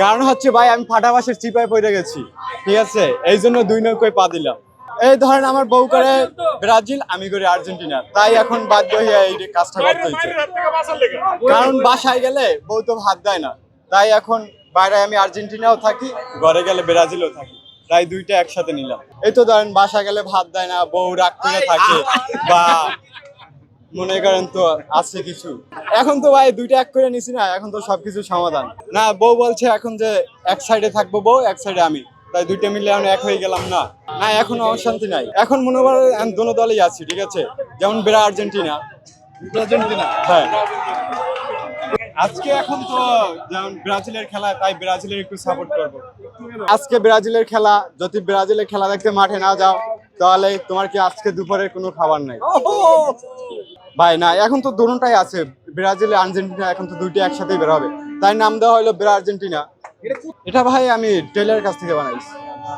কারণ হচ্ছে ভাই আমি ফাটাবাসের চিপায় পড়ে গেছি, ঠিক আছে, এই জন্য 2 নৌকায় পা দিলাম। এই ধরেন আমার বউ করে ব্রাজিল, আমি করি আর্জেন্টিনা, তাই এখন বাধ্য হয়ে এই কাজটা করতে হচ্ছে। কারণ বাসায় গেলে বউ তো ভাত দেয় না, তাই এখন বাইরে আমি আর্জেন্টিনাও থাকি, ঘরে গেলে ব্রাজিলও থাকি, তাই দুইটা একসাথে নিলাম। এই তো ধরেন বাসা গেলে ভাত দেয় না, বউ রাগ করে থাকে, বা মনে করেন তো আছে কিছু, এখন তো ভাই দুইটা এক করে নিছি না, এখন তো সবকিছু সমাধান না। বউ বলছে এখন যে এক সাইডে থাকবো বউ, এক সাইডে আমি, তাই দুইটা মিলে এখন এক হয়ে গেলাম না। না এখন অশান্তি নাই, এখন মনে করেন আমি দোনো দলেই আছি, ঠিক আছে, যেমন আর্জেন্টিনা, হ্যাঁ। আজকে এখন তো যেমন ব্রাজিলের খেলা, তাই ব্রাজিলের একটু সাপোর্ট করবো। আজকে ব্রাজিলের খেলা, যদি ব্রাজিলের খেলা দেখতে মাঠে না যাও, তাহলে তোমার কি আজকে দুপুরের কোনো খাবার নাই ভাই? না, এখন তো দুটোটাই আছে, ব্রাজিল আর্জেন্টিনা, এখন তো দুইটা একসাথেই বের হবে, তাই নাম দেওয়া হলো আর্জেন্টিনা। এটা ভাই আমি টেলারের কাছ থেকে বানাইছি।